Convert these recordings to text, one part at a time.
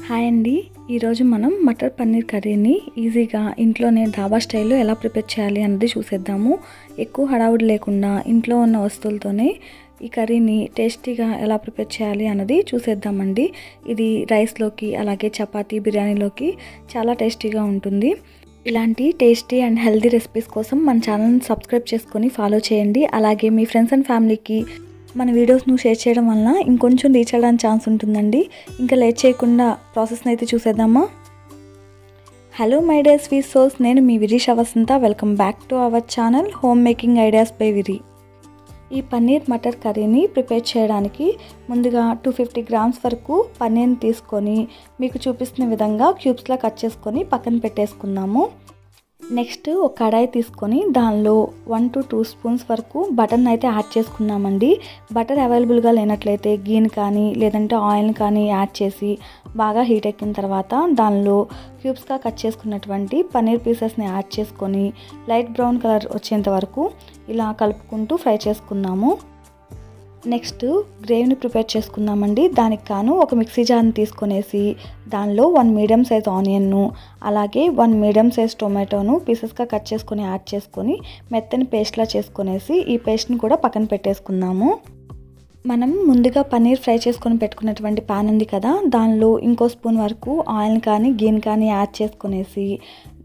Hi అండి, ఈరోజు మనం మటర్ పన్నీర్ కర్రీని ఈజీగా ఇంట్లోనే ధాబా స్టైల్లో ఎలా ప్రిపేర్ చేయాలి అన్నది చూసేద్దాము. ఎక్కువ హడావుడి లేకుండా ఇంట్లో ఉన్న వస్తువులతోనే ఈ కర్రీని టేస్టీగా ఎలా ప్రిపేర్ చేయాలి అన్నది చూసేద్దామండి. ఇది రైస్లోకి అలాగే చపాతీ బిర్యానీలోకి చాలా టేస్టీగా ఉంటుంది. ఇలాంటి టేస్టీ అండ్ హెల్తీ రెసిపీస్ కోసం మన ఛానల్ని సబ్స్క్రైబ్ చేసుకొని ఫాలో చేయండి. అలాగే మీ ఫ్రెండ్స్ అండ్ ఫ్యామిలీకి మన వీడియోస్ను షేర్ చేయడం వలన ఇంకొంచెం రీచ్ అవ్వడానికి ఛాన్స్ ఉంటుందండి. ఇంకా లేట్ చేయకుండా ప్రాసెస్ని అయితే చూసేద్దామా. Hello my dear sweet souls, నేను మీ Virisha Vasantha. Welcome back to our channel home making ideas by Viri. ఈ పన్నీర్ మటర్ కర్రీని ప్రిపేర్ చేయడానికి ముందుగా 250 గ్రామ్స్ వరకు పన్నీర్ని తీసుకొని మీకు చూపిస్తున్న విధంగా క్యూబ్స్లా కట్ చేసుకొని పక్కన పెట్టేసుకుందాము. నెక్స్ట్ ఒక కడాయి తీసుకొని దానిలో 1 to 2 స్పూన్స్ వరకు బటర్ని అయితే యాడ్ చేసుకున్నామండి. బటర్ అవైలబుల్గా లేనట్లయితే గీని కానీ లేదంటే ఆయిల్ని కానీ యాడ్ చేసి బాగా హీట్ ఎక్కిన తర్వాత దానిలో క్యూబ్స్గా కట్ చేసుకున్నటువంటి పన్నీర్ పీసెస్ని యాడ్ చేసుకొని లైట్ బ్రౌన్ కలర్ వచ్చేంత వరకు ఇలా కలుపుకుంటూ ఫ్రై చేసుకుందాము. నెక్స్ట్ గ్రేవీని ప్రిపేర్ చేసుకుందామండి. దానికి కాను ఒక మిక్సీ జార్ని తీసుకొనేసి దానిలో 1 మీడియం సైజ్ ఆనియన్ను అలాగే 1 మీడియం సైజ్ టొమాటోను పీసెస్గా కట్ చేసుకొని యాడ్ చేసుకొని మెత్తని పేస్ట్లా చేసుకొనేసి ఈ పేస్ట్ని కూడా పక్కన పెట్టేసుకుందాము. మనం ముందుగా పన్నీర్ ఫ్రై చేసుకొని పెట్టుకున్నటువంటి ప్యాన్ ఉంది కదా, దానిలో ఇంకో స్పూన్ వరకు ఆయిల్ని కానీ గీని కానీ యాడ్ చేసుకొనేసి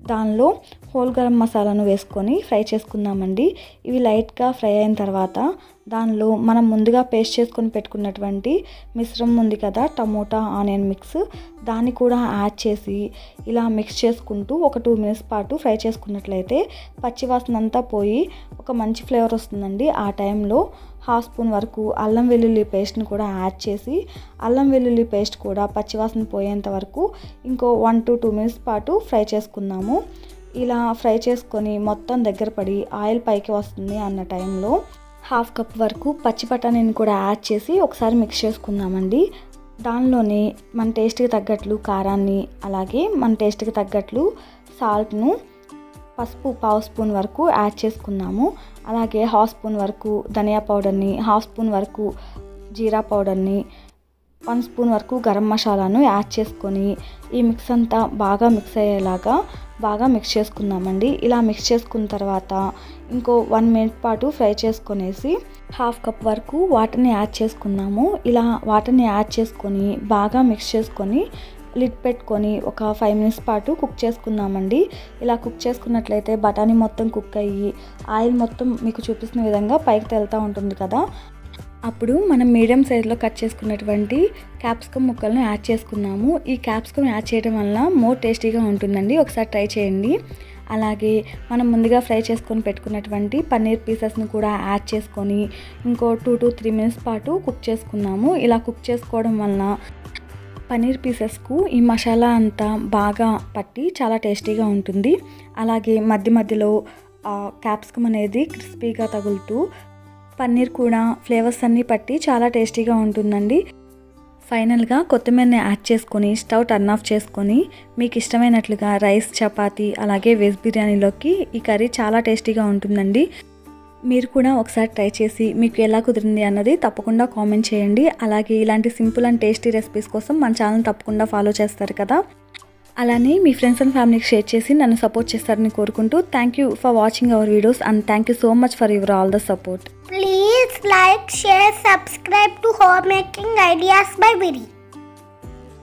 దానిలో హోల్ గరం మసాలాను వేసుకొని ఫ్రై చేసుకుందామండి. ఇవి లైట్గా ఫ్రై అయిన తర్వాత దానిలో మనం ముందుగా పేస్ట్ చేసుకొని పెట్టుకున్నటువంటి మిశ్రమం ఉంది కదా, టమోటా ఆనియన్ మిక్స్, దాన్ని కూడా యాడ్ చేసి ఇలా మిక్స్ చేసుకుంటూ ఒక 2 మినిట్స్ పాటు ఫ్రై చేసుకున్నట్లయితే పచ్చివాసన అంతా పోయి ఒక మంచి ఫ్లేవర్ వస్తుందండి. ఆ టైంలో 1/2 స్పూన్ వరకు అల్లం వెల్లుల్లి పేస్ట్ని కూడా యాడ్ చేసి అల్లం వెల్లుల్లి పేస్ట్ కూడా పచ్చివాసన పోయేంత వరకు ఇంకో 1 to 2 మినిట్స్ పాటు ఫ్రై చేసుకుందాము. ఇలా ఫ్రై చేసుకొని మొత్తం దగ్గర పడి ఆయిల్ పైకి వస్తుంది అన్న టైంలో 1/2 కప్ వరకు పచ్చి బఠానీని కూడా యాడ్ చేసి ఒకసారి మిక్స్ చేసుకుందామండి. దానిలోనే మన టేస్ట్కి తగ్గట్లు కారాన్ని అలాగే మన టేస్ట్కి తగ్గట్లు సాల్ట్ను, పసుపు 1/2 స్పూన్ వరకు యాడ్ చేసుకుందాము. అలాగే 1/2 స్పూన్ వరకు ధనియా పౌడర్ని, 1/2 స్పూన్ వరకు జీరా పౌడర్ని, 1 స్పూన్ వరకు గరం మసాలాను యాడ్ చేసుకొని ఈ మిక్స్ అంతా బాగా మిక్స్ అయ్యేలాగా బాగా మిక్స్ చేసుకుందామండి. ఇలా మిక్స్ చేసుకున్న తర్వాత ఇంకో 1 మినిట్ పాటు ఫ్రై చేసుకొనేసి 1/2 కప్ వరకు వాటర్ని యాడ్ చేసుకుందాము. ఇలా వాటర్ని యాడ్ చేసుకొని బాగా మిక్స్ చేసుకొని లిడ్ పెట్టుకొని ఒక 5 మినిట్స్ పాటు కుక్ చేసుకుందామండి. ఇలా కుక్ చేసుకున్నట్లయితే బఠానీ మొత్తం కుక్ అయ్యి ఆయిల్ మొత్తం మీకు చూపిస్తున్న విధంగా పైకి తేలుతూ ఉంటుంది కదా, అప్పుడు మనం మీడియం సైజులో కట్ చేసుకున్నటువంటి క్యాప్సికమ్ ముక్కలను యాడ్ చేసుకున్నాము. ఈ క్యాప్సికమ్ యాడ్ చేయడం వల్ల మోర్ టేస్టీగా ఉంటుందండి. ఒకసారి ట్రై చేయండి. అలాగే మనం ముందుగా ఫ్రై చేసుకొని పెట్టుకున్నటువంటి పన్నీర్ పీసెస్ని కూడా యాడ్ చేసుకొని ఇంకో 2 to 3 మినిట్స్ పాటు కుక్ చేసుకున్నాము. ఇలా కుక్ చేసుకోవడం వలన పన్నీర్ పీసెస్కు ఈ మసాలా అంతా బాగా పట్టి చాలా టేస్టీగా ఉంటుంది. అలాగే మధ్య మధ్యలో క్యాప్సికమ్ అనేది క్రిస్పీగా తగులుతూ పన్నీర్ కూడా ఫ్లేవర్స్ అన్నీ పట్టి చాలా టేస్టీగా ఉంటుందండి. ఫైనల్గా కొత్తిమీరని యాడ్ చేసుకొని స్టవ్ టర్న్ ఆఫ్ చేసుకొని మీకు ఇష్టమైనట్లుగా రైస్, చపాతీ అలాగే వెజ్ బిర్యానీలోకి ఈ కర్రీ చాలా టేస్టీగా ఉంటుందండి. మీరు కూడా ఒకసారి ట్రై చేసి మీకు ఎలా కుదిరింది అన్నది తప్పకుండా కామెంట్ చేయండి. అలాగే ఇలాంటి సింపుల్ అండ్ టేస్టీ రెసిపీస్ కోసం మన ఛానల్ తప్పకుండా ఫాలో చేస్తారు కదా, అలానే మీ ఫ్రెండ్స్ అండ్ ఫ్యామిలీకి షేర్ చేసి నన్ను సపోర్ట్ చేస్తారని కోరుకుంటూ thank you for watching our videos and thank you so much for your all the support. Please like, share, subscribe to Home Making Ideas by Viri.